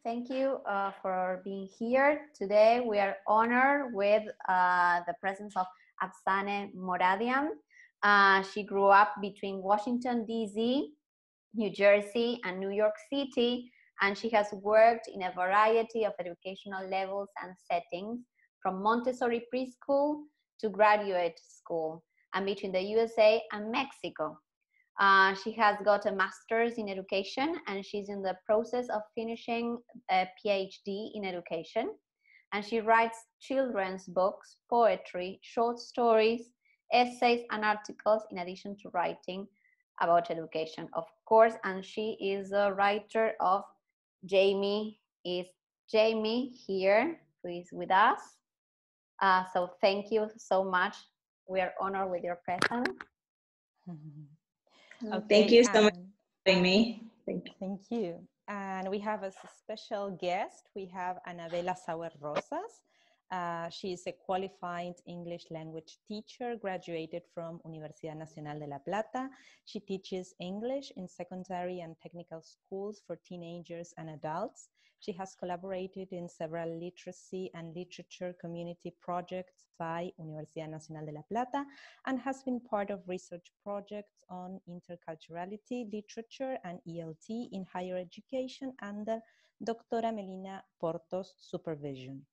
Thank you for being here. Today we are honored with the presence of Afsaneh Moradian. She grew up between Washington, D.C., New Jersey, and New York City, and she has worked in a variety of educational levels and settings, from Montessori preschool to graduate school, and between the USA and Mexico. She has got a master's in education, and she's in the process of finishing a PhD in education. And she writes children's books, poetry, short stories, essays, and articles, in addition to writing about education, of course. And she is a writer of Jamie. Is Jamie here, who is with us? So thank you so much. We are honored with your presence. Okay, thank you so much for having me. Thank you. And we have as a special guest, we have Anabella Sauer Rosas. She is a qualified English language teacher, graduated from Universidad Nacional de La Plata. She teaches English in secondary and technical schools for teenagers and adults. She has collaborated in several literacy and literature community projects by Universidad Nacional de La Plata and has been part of research projects on interculturality, literature, and ELT in higher education under Doctora Melina Porto's supervision.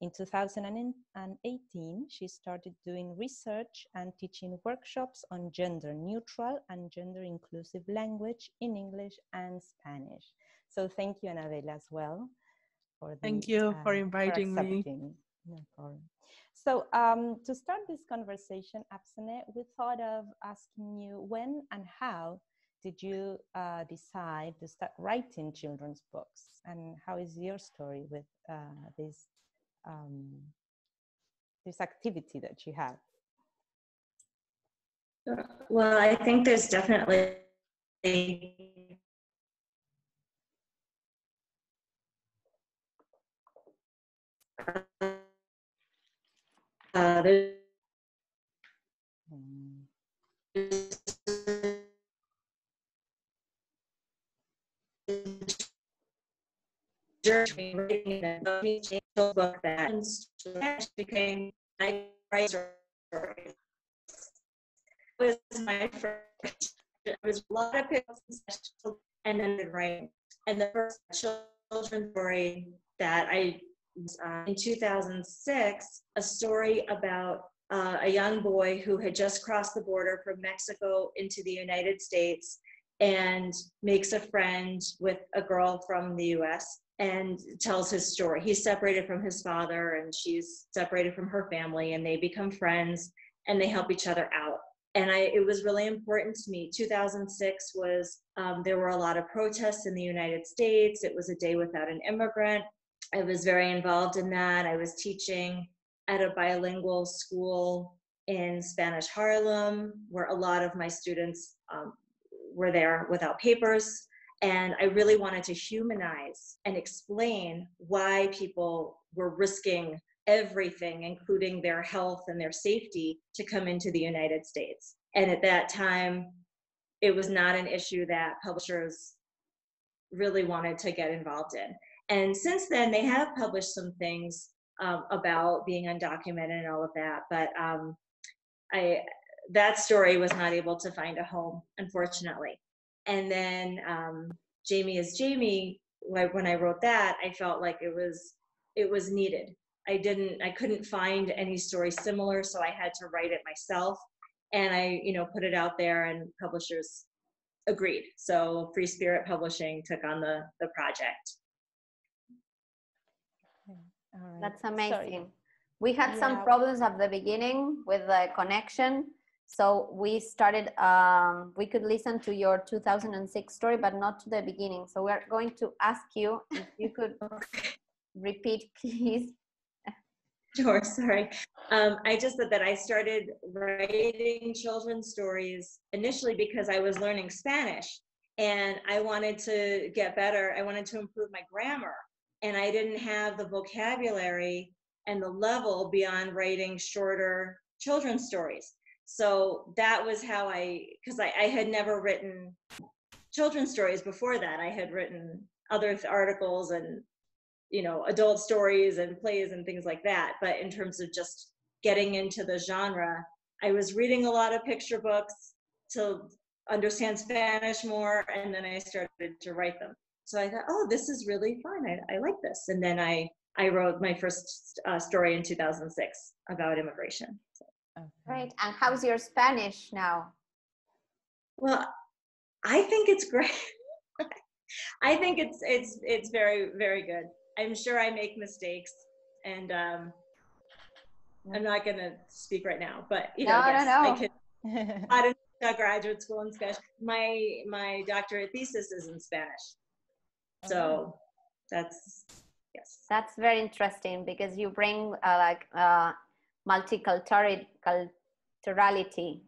In 2018, she started doing research and teaching workshops on gender neutral and gender inclusive language in English and Spanish. So thank you, Anabella, as well. Thank you for inviting me. No problem. So to start this conversation, Afsaneh, we thought of asking you when and how did you decide to start writing children's books, and how is your story with this activity that you have? Well, I think there's definitely reading a book that became my writer. It was my first. There was a lot of pickups and then writing. And the first children's story that I in 2006, a story about a young boy who had just crossed the border from Mexico into the United States and makes a friend with a girl from the US and tells his story. He's separated from his father and she's separated from her family, and they become friends and they help each other out. And it was really important to me. 2006 was, there were a lot of protests in the United States. It was a day without an immigrant. I was very involved in that. I was teaching at a bilingual school in Spanish Harlem, where a lot of my students were there without papers. And I really wanted to humanize and explain why people were risking everything, including their health and their safety, to come into the United States. And at that time, it was not an issue that publishers really wanted to get involved in. And since then, they have published some things about being undocumented and all of that, but that story was not able to find a home, unfortunately. And then Jamie is Jamie, when I wrote that, I felt like it was needed. I couldn't find any story similar, so I had to write it myself. And I, put it out there, and publishers agreed. So Free Spirit Publishing took on the project. All right. That's amazing. Sorry. We had some problems at the beginning with the connection. So we started, we could listen to your 2006 story, but not to the beginning. So we're going to ask you if you could repeat, please. Sure, sorry. I just said that I started writing children's stories initially because I was learning Spanish and I wanted to get better. I wanted to improve my grammar, and I didn't have the vocabulary and the level beyond writing shorter children's stories. So that was how because I had never written children's stories before that. I had written other articles and, you know, adult stories and plays and things like that. But in terms of just getting into the genre, I was reading a lot of picture books to understand Spanish more, and then I started to write them. So I thought, oh, this is really fun. I like this. And then I wrote my first story in 2006 about immigration. So. Great. And how's your Spanish now? Well, I think it's great. I think it's very, very good. I'm sure I make mistakes, and I'm not going to speak right now, but you know, yes, I can. I didn't go to graduate school in Spanish. My doctorate thesis is in Spanish, so that's yes. That's very interesting because you bring multiculturality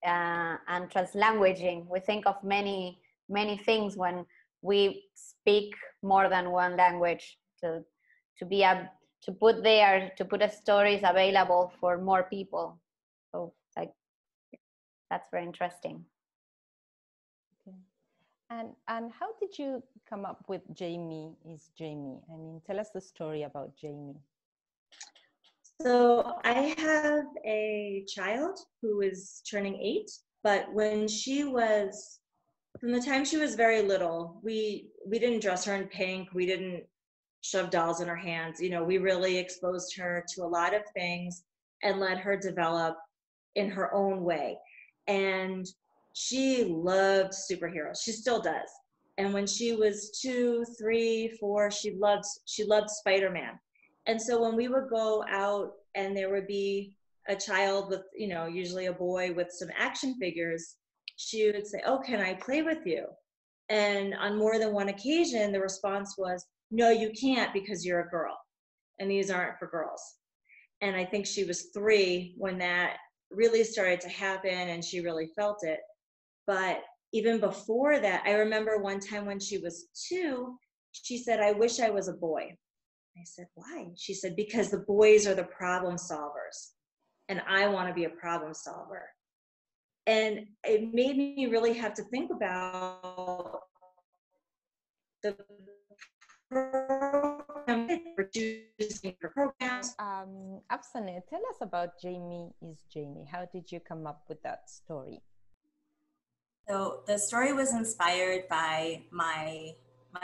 and translanguaging. We think of many things when we speak more than one language to put stories available for more people. So like that's very interesting. Okay. And how did you come up with Jamie is Jamie? I mean, tell us the story about Jamie. So I have a child who is turning 8, but when she was, from the time she was very little, we didn't dress her in pink, we didn't shove dolls in her hands. You know, we really exposed her to a lot of things and let her develop in her own way. And she loved superheroes. She still does. And when she was 2, 3, 4, she loved Spider-Man. And so when we would go out and there would be a child with, you know, usually a boy with some action figures, she would say, oh, can I play with you? And on more than one occasion, the response was, no, you can't because you're a girl. And these aren't for girls. And I think she was 3 when that really started to happen and she really felt it. But even before that, I remember one time when she was 2, she said, I wish I was a boy. I said, why? She said, because the boys are the problem solvers and I want to be a problem solver. And it made me really have to think about the programs. Afsaneh, tell us about Jamie is Jamie. How did you come up with that story? So the story was inspired by my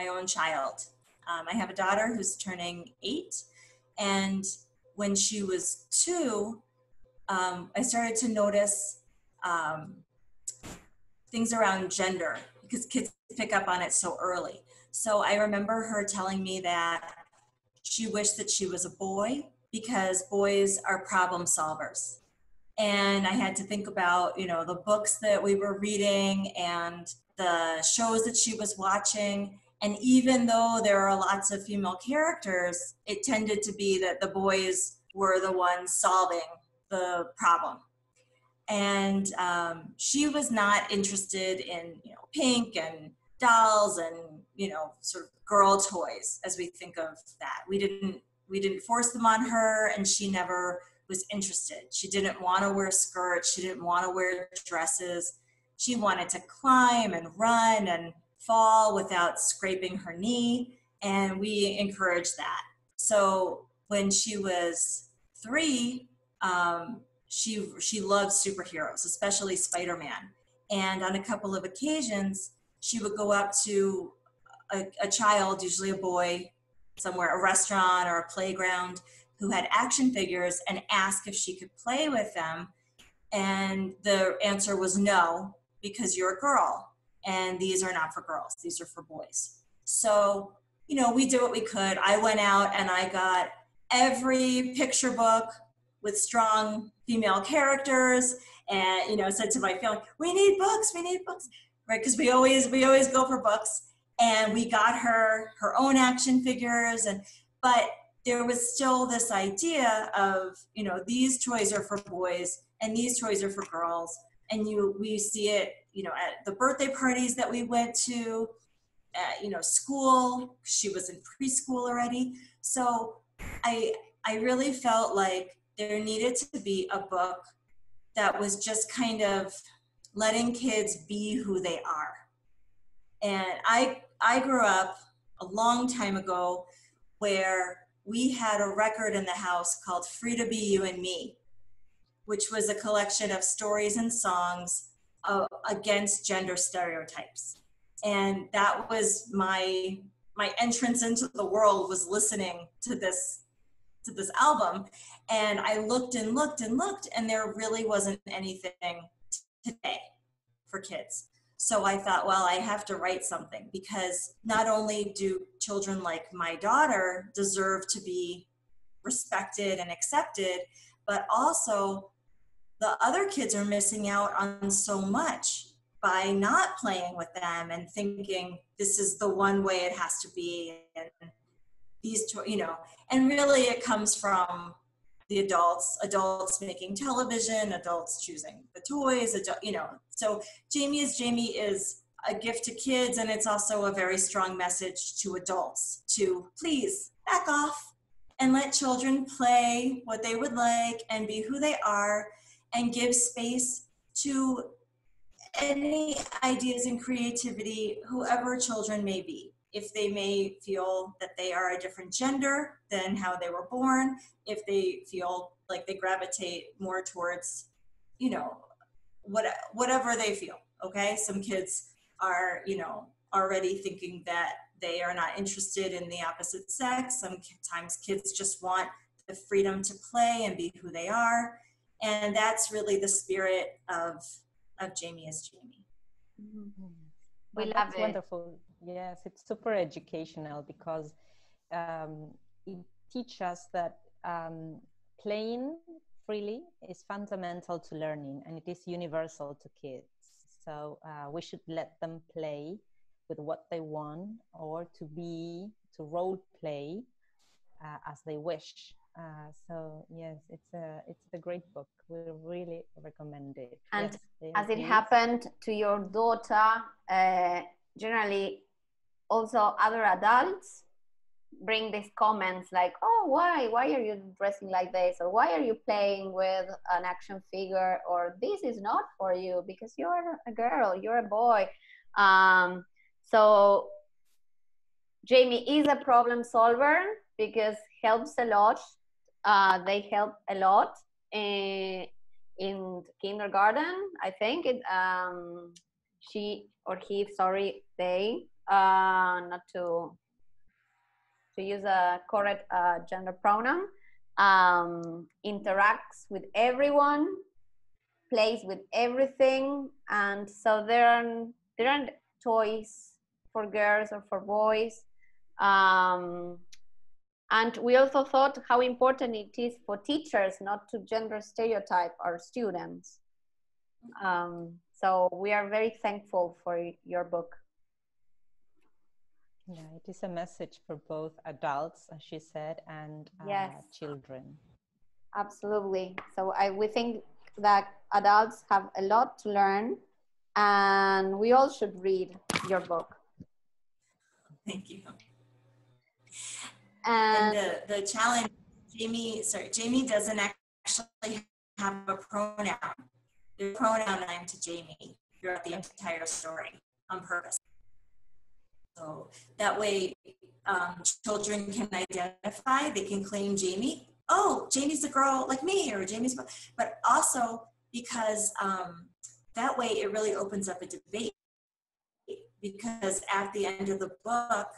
own child. I have a daughter who's turning 8, and when she was 2, I started to notice things around gender because kids pick up on it so early. So I remember her telling me that she wished that she was a boy because boys are problem solvers. And I had to think about, you know, the books that we were reading and the shows that she was watching. And even though there are lots of female characters, it tended to be that the boys were the ones solving the problem. And she was not interested in, you know, pink and dolls and, you know, sort of girl toys as we think of that. We didn't force them on her, and she never was interested. She didn't want to wear skirts. She didn't want to wear dresses. She wanted to climb and run and fall without scraping her knee, and we encouraged that. So when she was 3, she loved superheroes, especially Spider-Man. And on a couple of occasions, she would go up to a child, usually a boy, somewhere, a restaurant or a playground, who had action figures and ask if she could play with them. And the answer was no, because you're a girl and these are not for girls, these are for boys. So, you know, we did what we could. I went out and I got every picture book with strong female characters and, you know, said to my family, we need books, right? Because we always go for books. And we got her own action figures, but there was still this idea of, you know, these toys are for boys and these toys are for girls. And we see it, you know, at the birthday parties that we went to, you know, school. She was in preschool already. So I really felt like there needed to be a book that was just kind of letting kids be who they are. And I grew up a long time ago where we had a record in the house called Free to Be You and Me, which was a collection of stories and songs against gender stereotypes. And that was my entrance into the world, was listening to this album. And I looked and looked and looked, and there really wasn't anything today for kids. So I thought, well, I have to write something, because not only do children like my daughter deserve to be respected and accepted, but also the other kids are missing out on so much by not playing with them and thinking this is the one way it has to be. And these, you know, and really it comes from the adults making television, adults choosing the toys, you know. So Jamie is a gift to kids, and it's also a very strong message to adults to please back off and let children play what they would like and be who they are, and give space to any ideas and creativity, whoever children may be. If they may feel that they are a different gender than how they were born, if they feel like they gravitate more towards, you know, whatever they feel, okay? Some kids are, you know, already thinking that they are not interested in the opposite sex. Sometimes kids just want the freedom to play and be who they are. And that's really the spirit of Jamie is Jamie. Mm-hmm. We love that's it. Wonderful. Yes, it's super educational, because it teaches us that playing freely is fundamental to learning, and it is universal to kids. So we should let them play with what they want, or to role play as they wish. So yes, it's a great book. We really recommend it. And yes, as it happened to your daughter, generally also other adults bring these comments like, oh, why are you dressing like this, or why are you playing with an action figure, or this is not for you because you're a girl, you're a boy. So Jamie is a problem solver, because helps a lot. They help a lot in kindergarten, I think. They, not to use a correct gender pronoun, interacts with everyone, plays with everything, and so there aren't toys for girls or for boys. And we also thought how important it is for teachers not to gender stereotype our students. So we are very thankful for your book. Yeah, it is a message for both adults, as she said, and yes, children. Absolutely. So we think that adults have a lot to learn, and we all should read your book. Thank you. And the challenge, Jamie doesn't actually have a pronoun. The pronoun I'm to Jamie throughout the entire story on purpose. So that way children can identify, they can claim Jamie. Oh, Jamie's a girl like me, or Jamie's, but also because that way it really opens up a debate, because at the end of the book,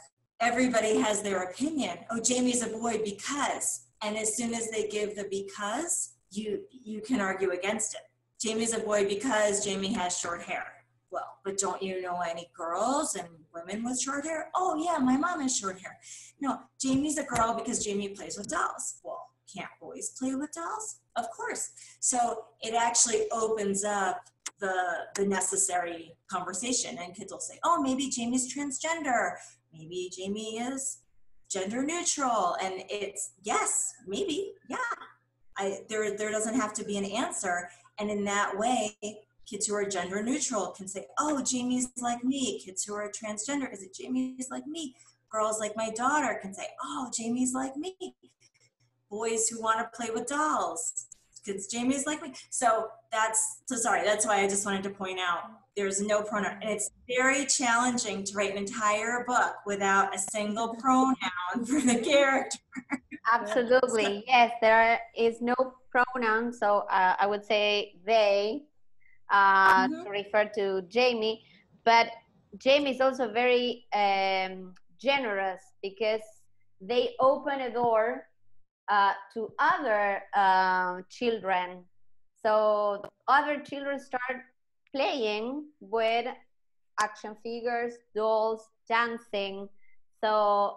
everybody has their opinion. Oh, Jamie's a boy because, and as soon as they give the because, you can argue against it. Jamie's a boy because Jamie has short hair. Well, but don't you know any girls and women with short hair? Oh yeah, my mom has short hair. No, Jamie's a girl because Jamie plays with dolls. Well, can't boys play with dolls? Of course. So it actually opens up the necessary conversation, and kids will say, oh, maybe Jamie's transgender. Maybe Jamie is gender neutral. And it's, yes, maybe, yeah. There doesn't have to be an answer. And in that way, kids who are gender neutral can say, oh, Jamie's like me. Kids who are transgender, is it Jamie's like me? Girls like my daughter can say, oh, Jamie's like me. Boys who want to play with dolls because Jamie's like me. So sorry, that's why I just wanted to point out there's no pronoun. And it's very challenging to write an entire book without a single pronoun for the character. Absolutely, yes, there is no pronoun, so I would say they to refer to Jamie, but Jamie is also very generous because they open a door to other children. So other children start playing with action figures, dolls, dancing. So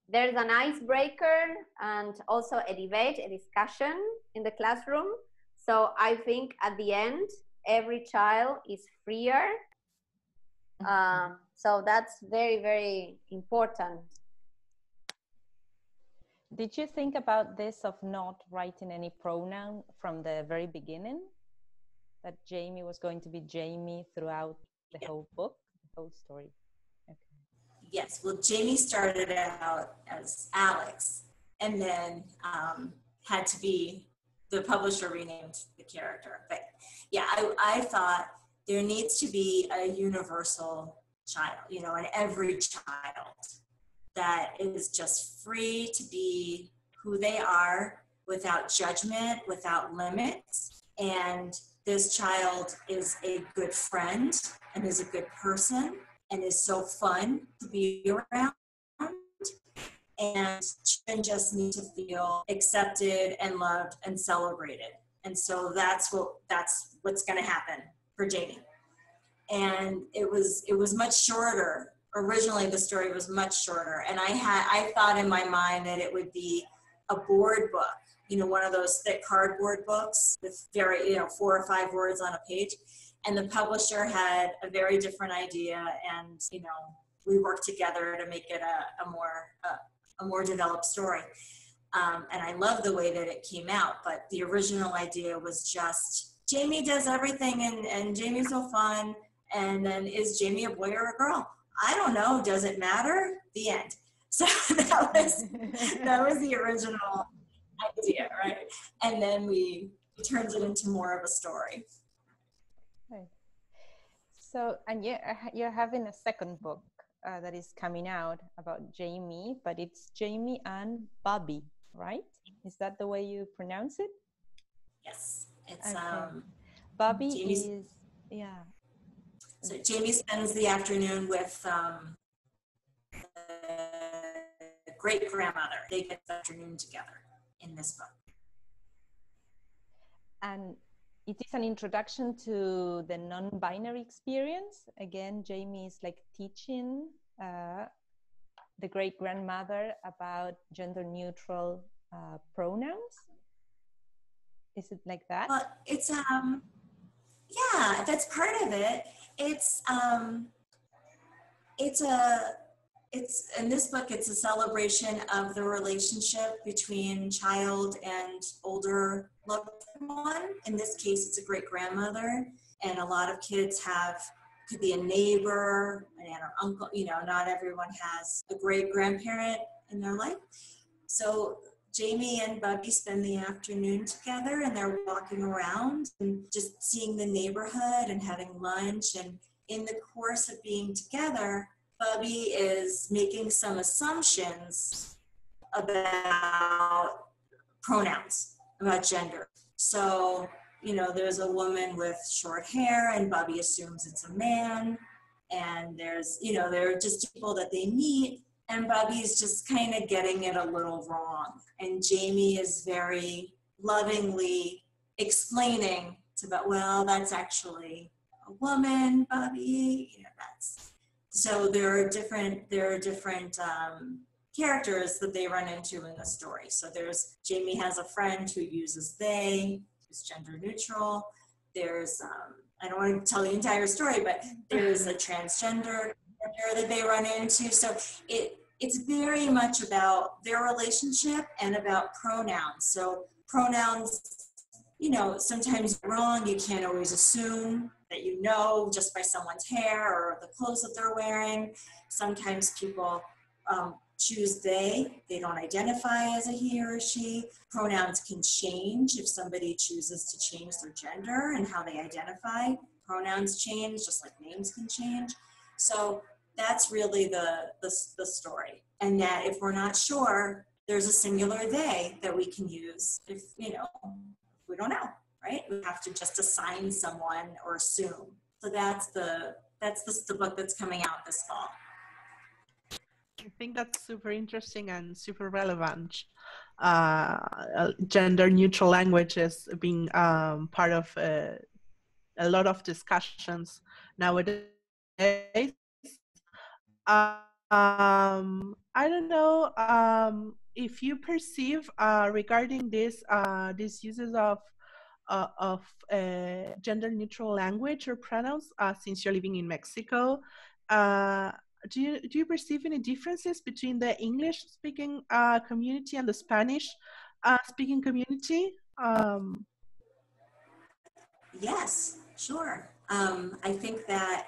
there's an icebreaker and also a debate, a discussion in the classroom. So I think at the end, every child is freer. So that's very, very important. Did you think about this of not writing any pronoun from the very beginning? That Jamie was going to be Jamie throughout the whole book, the whole story? Okay. Yes, well, Jamie started out as Alex and then had to be, the publisher renamed the character. But yeah, I thought there needs to be a universal child, you know, in every child that is just free to be who they are without judgment, without limits. And this child is a good friend and is a good person and is so fun to be around. And children just need to feel accepted and loved and celebrated. And so that's what's going to happen for Jamie. And it was much shorter. Originally, the story was much shorter, and I thought in my mind that it would be a board book, you know, one of those thick cardboard books with very, you know, 4 or 5 words on a page. And the publisher had a very different idea, and you know, we worked together to make it a more developed story. And I love the way that it came out, but the original idea was just Jamie does everything and Jamie's so fun. And then is Jamie a boy or a girl? I don't know. Does it matter? The end. So that was the original idea, right? And then we turned it into more of a story. Okay. So, and you're having a second book that is coming out about Jamie, but it's Jamie and Bubbie, right? Is that the way you pronounce it? Yes. It's okay. Bubbie Jamie's, is, yeah. So Jamie spends the afternoon with great-grandmother. They get the afternoon together in this book. And it is an introduction to the non-binary experience. Again, Jamie is like teaching the great-grandmother about gender-neutral pronouns. Is it like that? Well, it's yeah, that's part of it. It's in this book, it's a celebration of the relationship between child and older loved one. In this case, it's a great-grandmother, and a lot of kids could be a neighbor, an aunt or uncle, you know, not everyone has a great-grandparent in their life. So Jamie and Bubbie spend the afternoon together, and they're walking around and just seeing the neighborhood and having lunch. And in the course of being together, Bubbie is making some assumptions about pronouns, about gender. So, you know, there's a woman with short hair and Bubbie assumes it's a man. And there's, you know, there are just people that they meet, and Bubbie's just kind of getting it a little wrong. And Jamie is very lovingly explaining about, well, that's actually a woman, Bubbie, you know, that's. So there are different characters that they run into in the story. So Jamie has a friend who uses they, who's gender neutral. There's, I don't want to tell the entire story, but there's a transgender character that they run into. So it's very much about their relationship and about pronouns. So pronouns, you know, sometimes you're wrong. You can't always assume that you know just by someone's hair or the clothes that they're wearing. Sometimes people choose they don't identify as a he or a she. Pronouns can change if somebody chooses to change their gender and how they identify. Pronouns change, just like names can change. So that's really the story. And that if we're not sure, there's a singular they that we can use if, we don't know, right? We have to just assign someone or assume. So that's the book that's coming out this fall. I think that's super interesting and super relevant. Gender neutral languages being part of a lot of discussions nowadays. I don't know if you perceive regarding these uses of gender neutral language or pronouns since you're living in Mexico. Do you perceive any differences between the English speaking community and the Spanish speaking community? Yes, sure. I think that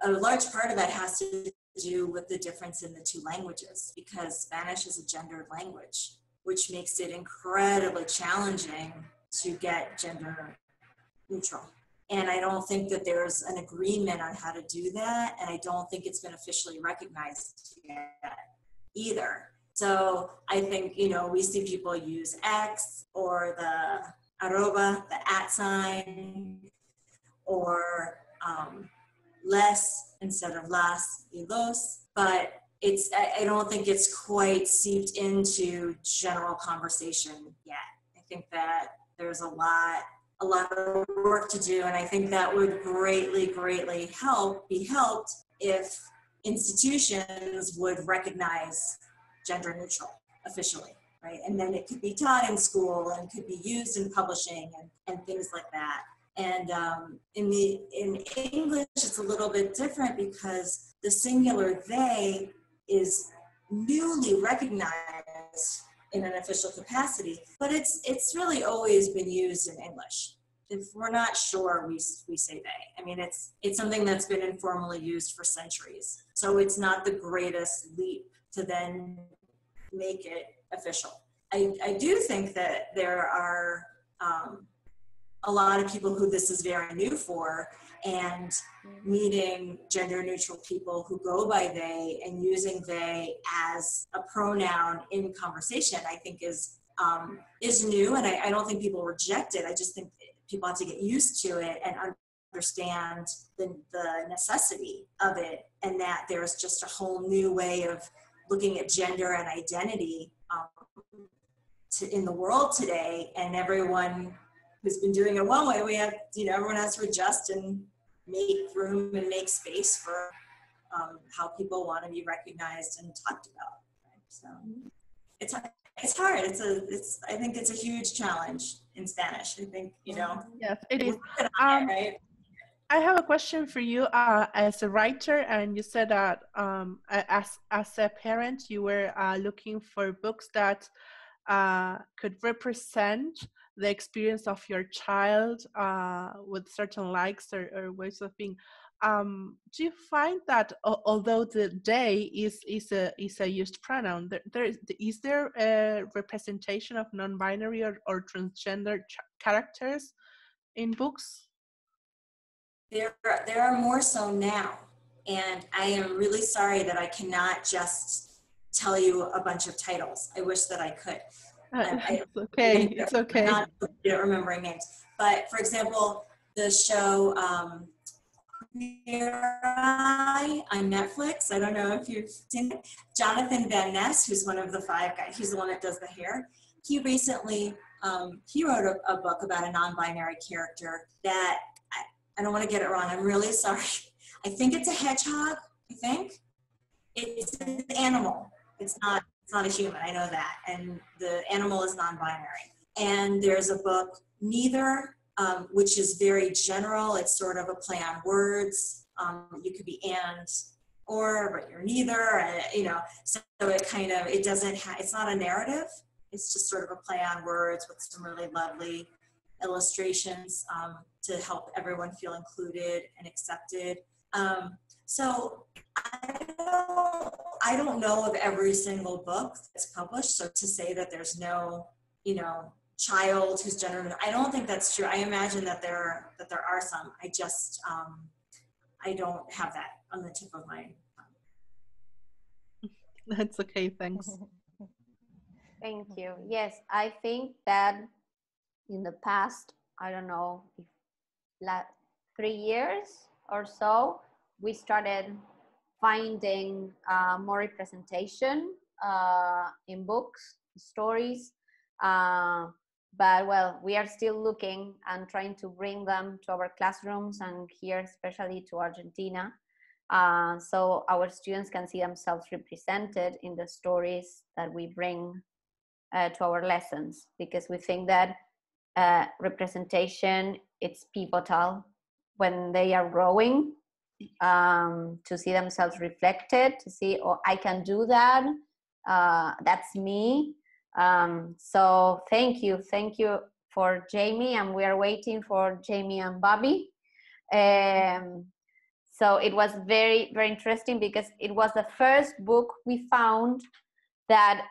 a large part of that has to do with the difference in the two languages, because Spanish is a gendered language, which makes it incredibly challenging to get gender neutral. And I don't think that there's an agreement on how to do that. And I don't think it's been officially recognized yet either. So I think, we see people use X or the arroba, the @ sign, or les instead of las y los, but I don't think it's quite seeped into general conversation yet. I think that there's a lot of work to do, and I think that would greatly be helped if institutions would recognize gender neutral officially, right? And then it could be taught in school and could be used in publishing and things like that. And in English, it's a little bit different because the singular they is newly recognized in an official capacity, but it's really always been used in English. If we're not sure, we say they. I mean, it's something that's been informally used for centuries. So it's not the greatest leap to then make it official. I do think that there are a lot of people who this is very new for, and meeting gender neutral people who go by they and using they as a pronoun in conversation, I think is new, and I don't think people reject it. I just think people have to get used to it and understand the necessity of it, and that there's just a whole new way of looking at gender and identity in the world today, and everyone who's been doing it one way, we have, everyone has to adjust and make room and make space for how people want to be recognized and talked about. Right? So it's hard. I think it's a huge challenge in Spanish. I think, Yes, it is. Right? I have a question for you as a writer, and you said that as a parent, you were looking for books that could represent the experience of your child with certain likes or ways of being. Do you find that although the they is a used pronoun, is there a representation of non-binary or transgender characters in books? There are more so now, and I am really sorry that I cannot just tell you a bunch of titles. I wish that I could. It's okay. It's okay. I'm not good at remembering names. But for example, the show Queer Eye on Netflix. I don't know if you've seen it. Jonathan Van Ness, who's one of the 5 guys, he's the one that does the hair. He recently he wrote a book about a non-binary character that I don't want to get it wrong. I'm really sorry. I think it's a hedgehog. I think it's an animal. It's not a human. I know that. And the animal is non-binary. And there's a book, Neither, which is very general. It's sort of a play on words. You could be and or, but you're neither. So it doesn't have. It's not a narrative. It's just sort of a play on words with some really lovely illustrations to help everyone feel included and accepted. So I don't I don't know of every single book that's published. So to say that there's no, child who's gender, I don't think that's true. I imagine that there are some. I just, I don't have that on the tip of my tongue. That's okay, thanks. Thank you. Yes, I think that in the past, I don't know, if 3 years or so, we started finding more representation in books, stories. But well, we are still looking and trying to bring them to our classrooms and here, especially to Argentina. So our students can see themselves represented in the stories that we bring to our lessons, because we think that representation, it's pivotal when they are growing, to see themselves reflected, to see, oh, I can do that, that's me. So thank you for Jamie, and we are waiting for Jamie and Bubbie. So it was very, very interesting because it was the first book we found that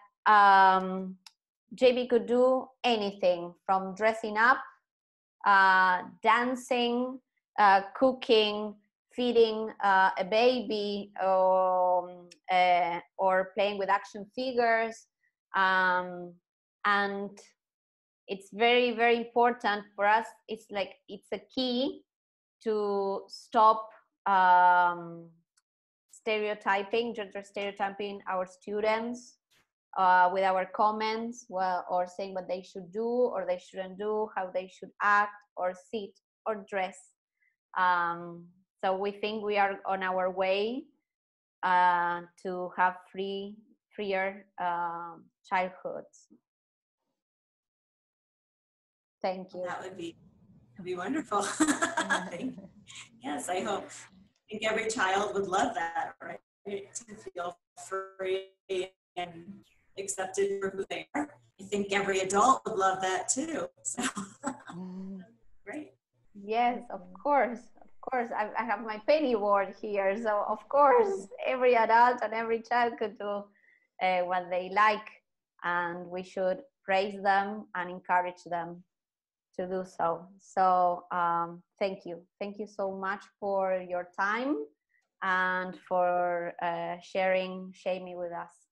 Jamie could do anything from dressing up, dancing, cooking, feeding a baby, or playing with action figures. And it's very, very important for us. It's like, it's a key to stop stereotyping, gender stereotyping our students with our comments, well, or saying what they should do or they shouldn't do, how they should act or sit or dress. So we think we are on our way to have freer childhoods. Thank you. That'd be wonderful. Yes, I hope. I think every child would love that, right? To feel free and accepted for who they are. I think every adult would love that too. So great. Yes, of course. I have my penny ward here, so of course every adult and every child could do what they like, and we should praise them and encourage them to do so. So thank you so much for your time and for sharing Jamie with us.